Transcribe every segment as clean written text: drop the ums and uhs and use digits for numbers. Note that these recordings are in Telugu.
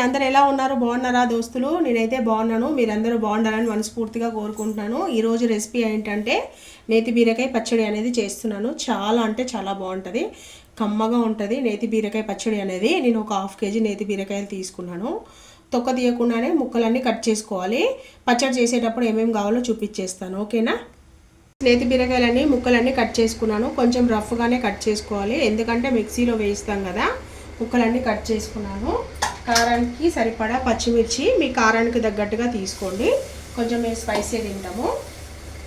అందరు ఎలా ఉన్నారు? బాగున్నారా దోస్తులు? నేనైతే బాగున్నాను. మీరందరూ బాగుండాలని మనస్ఫూర్తిగా కోరుకుంటున్నాను. ఈరోజు రెసిపీ ఏంటంటే నేతి బీరకాయ పచ్చడి అనేది చేస్తున్నాను. చాలా అంటే చాలా బాగుంటుంది, కమ్మగా ఉంటుంది నేతి బీరకాయ పచ్చడి అనేది. నేను ఒక 1/2 kg నేతి బీరకాయలు తీసుకున్నాను. తొక్క తీయకుండానే ముక్కలన్నీ కట్ చేసుకోవాలి. పచ్చడి చేసేటప్పుడు ఏమేమి కావాలో చూపించేస్తాను, ఓకేనా? నేతి బీరకాయలన్నీ ముక్కలన్నీ కట్ చేసుకున్నాను. కొంచెం రఫ్గానే కట్ చేసుకోవాలి, ఎందుకంటే మిక్సీలో వేయిస్తాం కదా. ముక్కలన్నీ కట్ చేసుకున్నాను. కారానికి సరిపడా పచ్చిమిర్చి మీ కారానికి తగ్గట్టుగా తీసుకోండి, కొంచెం మేము స్పైసీ తింటాము.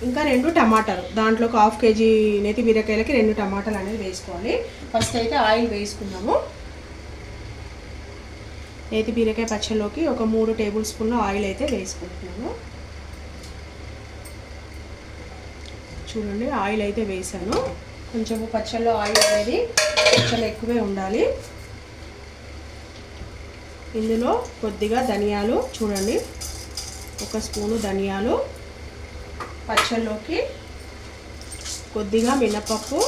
ఇంకా 2 టమాటాలు, దాంట్లోకి 1/2 kg నేతి బీరకాయలకి 2 టమాటాలు అనేది వేసుకోవాలి. ఫస్ట్ అయితే ఆయిల్ వేసుకున్నాము. నేతి బీరకాయ పచ్చడిలోకి ఒక 3 టేబుల్ స్పూన్ల ఆయిల్ అయితే వేసుకుంటున్నాను. చూడండి, ఆయిల్ అయితే వేసాను. కొంచెము పచ్చళ్ళలో ఆయిల్ అనేది కొంచెం ఎక్కువే ఉండాలి. ఇందులో కొద్దిగా ధనియాలు, చూడండి 1 స్పూను ధనియాలు, పచ్చళ్ళలోకి కొద్దిగా మినపప్పు,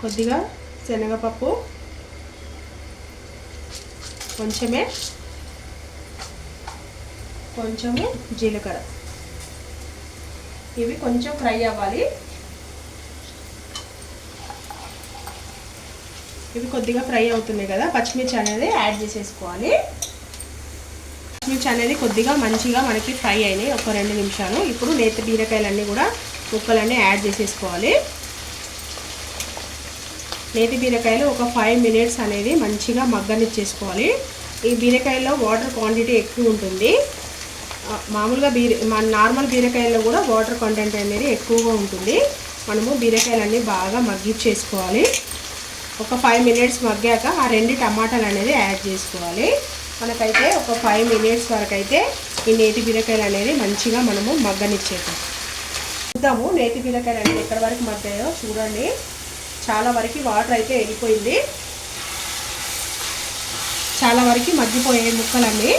కొద్దిగా శనగపప్పు, కొంచెము జీలకర్ర. ఇవి కొంచెం ఫ్రై అవ్వాలి. ఇవి కొద్దిగా ఫ్రై అవుతున్నాయి కదా, పచ్చిమిర్చి అనేది యాడ్ చేసేసుకోవాలి. పచ్చిమిర్చి అనేది కొద్దిగా మంచిగా మనకి ఫ్రై అయినాయి, ఒక 2 నిమిషాలు. ఇప్పుడు నేతి బీరకాయలన్నీ కూడా ముక్కలన్నీ యాడ్ చేసేసుకోవాలి. నేతి బీరకాయలు ఒక 5 minutes అనేది మంచిగా మగ్గనిచ్చేసుకోవాలి. ఈ బీరకాయల్లో వాటర్ క్వాంటిటీ ఎక్కువ ఉంటుంది. మామూలుగా నార్మల్ బీరకాయల్లో కూడా వాటర్ కంటెంట్ అనేది ఎక్కువగా ఉంటుంది. మనము బీరకాయలన్నీ బాగా మగ్గిచ్చేసుకోవాలి. ఒక 5 minutes మగ్గాక ఆ 2 టమాటాలు అనేది యాడ్ చేసుకోవాలి. మనకైతే ఒక 5 minutes వరకు అయితే ఈ నేతి బీరకాయలు అనేది మంచిగా మనము మగ్గనిచ్చేద్దాం. చూద్దాము నేతి బీరకాయలు అనేది ఎక్కడి వరకు మగ్గాయో. చూడండి, చాలా వరకు వాటర్ అయితే వెళ్ళిపోయింది, చాలా వరకు మగ్గిపోయాయి ముక్కలన్నీ.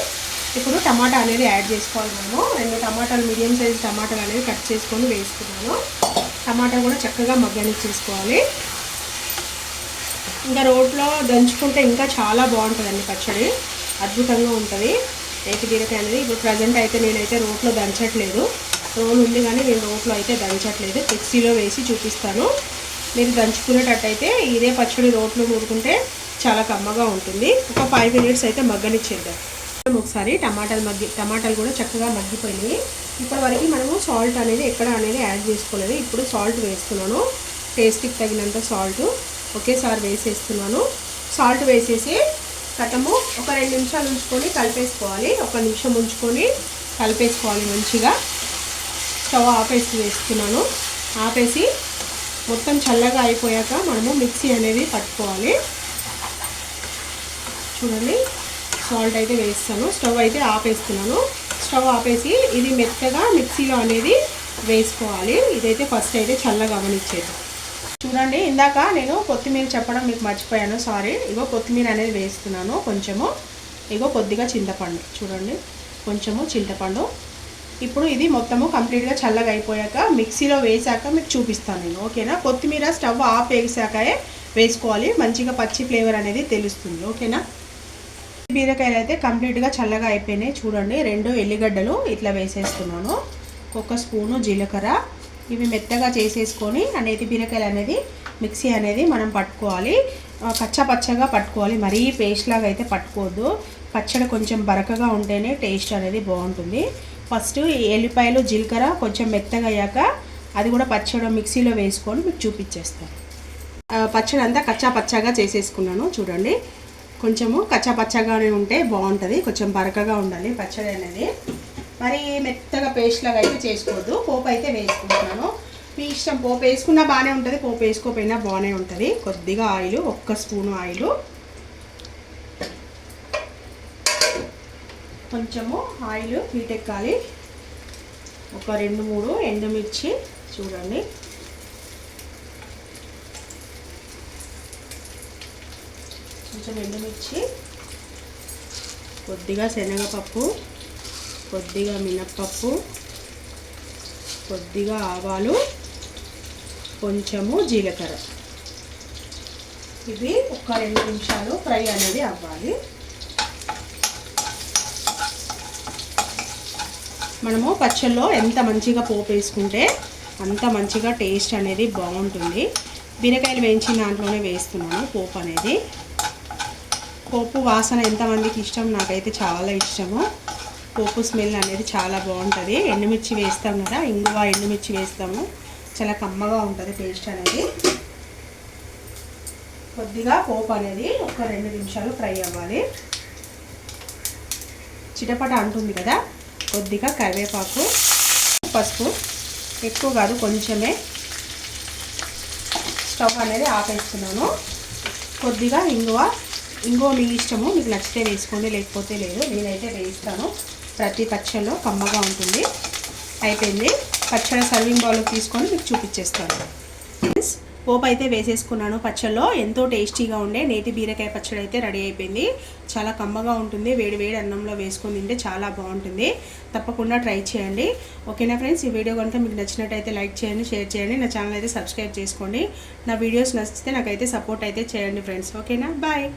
ఇప్పుడు టమాటా అనేది యాడ్ చేసుకోవాలి. మనము 2 టమాటాలు, మీడియం సైజ్ టమాటాలు అనేది కట్ చేసుకొని వేసుకున్నాను. టమాటా కూడా చక్కగా మగ్గనిచ్చేసుకోవాలి. ఇంకా రోట్లో దంచుకుంటే ఇంకా చాలా బాగుంటుందండి పచ్చడి, అద్భుతంగా ఉంటుంది నేతి బీరకాయ అనేది. ఇప్పుడు ప్రజెంట్ అయితే నేనైతే రోట్లో దంచట్లేదు, రోల్ ఉంది కానీ నేను రోట్లో అయితే దంచట్లేదు, మిక్సీలో వేసి చూపిస్తాను. మీరు దంచుకునేటట్టయితే ఇదే పచ్చడి రోట్లో నూరుకుంటే చాలా కమ్మగా ఉంటుంది. ఒక 5 minutes అయితే మగ్గనిచ్చేద్దాం. ఒకసారి టమాటాలు కూడా చక్కగా మగ్గిపోయినాయి. ఇప్పటివరకు మనము సాల్ట్ అనేది ఎక్కడ అనేది యాడ్ చేసుకోలేదు. ఇప్పుడు సాల్ట్ వేస్తున్నాను, టేస్ట్కి తగినంత సాల్ట్ ఒకేసారి వేసేస్తున్నాను. సాల్ట్ వేసేసి కట్టము ఒక 2 నిమిషాలు ఉంచుకొని కలిపేసుకోవాలి. 1 నిమిషం ఉంచుకొని కలిపేసుకోవాలి మంచిగా. స్టవ్ ఆపేసి వేస్తున్నాను. ఆపేసి మొత్తం చల్లగా అయిపోయాక మనము మిక్సీ అనేది పట్టుకోవాలి. చూడండి, సాల్ట్ అయితే వేస్తాను. స్టవ్ అయితే ఆపేస్తున్నాను. స్టవ్ ఆపేసి ఇది మెత్తగా మిక్సీలో అనేది వేసుకోవాలి. ఇదైతే ఫస్ట్ అయితే చల్లగా గమనించేది. చూడండి, ఇందాక నేను కొత్తిమీర చెప్పడం మీకు మర్చిపోయాను, సారీ. ఇగో కొత్తిమీర అనేది వేస్తున్నాను కొంచెము. ఇగో కొద్దిగా చింతపండు, చూడండి కొంచెము చింతపండు. ఇప్పుడు ఇది మొత్తము కంప్లీట్గా చల్లగా అయిపోయాక మిక్సీలో వేసాక మీకు చూపిస్తాను నేను, ఓకేనా? కొత్తిమీర స్టవ్ ఆఫ్ వేసాకే వేసుకోవాలి, మంచిగా పచ్చి ఫ్లేవర్ అనేది తెలుస్తుంది, ఓకేనా? బీరకాయలు అయితే కంప్లీట్గా చల్లగా అయిపోయినాయి. చూడండి, 2 ఎల్లిగడ్డలు ఇట్లా వేసేస్తున్నాను, 1 స్పూను జీలకర్ర. ఇవి మెత్తగా చేసేసుకొని ఆ నేతి బీరకాయలు అనేది మిక్సీ అనేది మనం పట్టుకోవాలి. కచ్చా పచ్చగా పట్టుకోవాలి, మరీ పేస్ట్ లాగా అయితే పట్టుకోవద్దు. పచ్చడి కొంచెం బరకగా ఉంటేనే టేస్ట్ అనేది బాగుంటుంది. ఫస్ట్ ఈ ఎల్లిపాయలు, జీలకర్ర కొంచెం మెత్తగా అయ్యాక అది కూడా పచ్చడి మిక్సీలో వేసుకొని మీకు చూపించేస్తాను. పచ్చడి అంతా కచ్చా పచ్చగా చేసేసుకున్నాను. చూడండి, కొంచెము కచ్చా పచ్చగానే ఉంటే బాగుంటుంది, కొంచెం బరకగా ఉండాలి పచ్చడి అనేది. మరి మెత్తగా పేస్ట్ లాగా అయితే చేసుకోవద్దు. పోపు అయితే వేసుకుంటున్నాను, మీ ఇష్టం. పోపు వేసుకున్నా బాగానే ఉంటుంది, పోపు వేసుకోకపోయినా బాగానే ఉంటుంది. కొద్దిగా ఆయిల్, 1 స్పూను ఆయిల్, కొంచెము ఆయిల్ హీట్ ఎక్కాలి. ఒక 2-3 ఎండుమిర్చి, చూడండి కొంచెం ఎండుమిర్చి, కొద్దిగా శనగపప్పు, కొద్దిగా మినప్పప్పు, కొద్దిగా ఆవాలు, కొంచెము జీలకర్ర. ఇవి ఒక 2 నిమిషాలు ఫ్రై అనేది అవ్వాలి. మనము పచ్చళ్ళలో ఎంత మంచిగా పోపు వేసుకుంటే అంత మంచిగా టేస్ట్ అనేది బాగుంటుంది. బీరకాయలు వేయించిన దాంట్లోనే వేస్తున్నాను పోపు అనేది. పోపు వాసన ఎంతమందికి ఇష్టం, నాకైతే చాలా ఇష్టము. పోపు స్మెల్ అనేది చాలా బాగుంటుంది. ఎండుమిర్చి వేస్తాం కదా, ఇంగువ ఎండుమిర్చి వేస్తాము, చాలా కమ్మగా ఉంటుంది టేస్ట్ అనేది. కొద్దిగా పోపు అనేది ఒక 2 నిమిషాలు ఫ్రై అవ్వాలి. చిటపట అంటుంది కదా, కొద్దిగా కరివేపాకు, పసుపు, ఎక్కువ కాదు కొంచెమే. స్టవ్ అనేది ఆపేస్తున్నాను. కొద్దిగా ఇంగువ మీ ఇష్టము, మీకు నచ్చితే వేసుకోండి, లేకపోతే లేదు. నేనైతే వేస్తాను. ప్రతి పచ్చళ్ళలో కమ్మగా ఉంటుంది. అయిపోయింది. పచ్చడి సర్వింగ్ బౌల్లో తీసుకొని మీకు చూపించేస్తాను. పోపు అయితే వేసేసుకున్నాను. పచ్చళ్ళలో ఎంతో టేస్టీగా ఉండే నేతి బీరకాయ పచ్చడి అయితే రెడీ అయిపోయింది. చాలా కమ్మగా ఉంటుంది. వేడి వేడి అన్నంలో వేసుకొని తింటే చాలా బాగుంటుంది. తప్పకుండా ట్రై చేయండి. ఓకేనా ఫ్రెండ్స్, ఈ వీడియో కనుక మీకు నచ్చినట్టయితే లైక్ చేయండి, షేర్ చేయండి. నా ఛానల్ అయితే సబ్స్క్రైబ్ చేసుకోండి. నా వీడియోస్ నచ్చితే నాకైతే సపోర్ట్ అయితే చేయండి ఫ్రెండ్స్. ఓకేనా, బాయ్.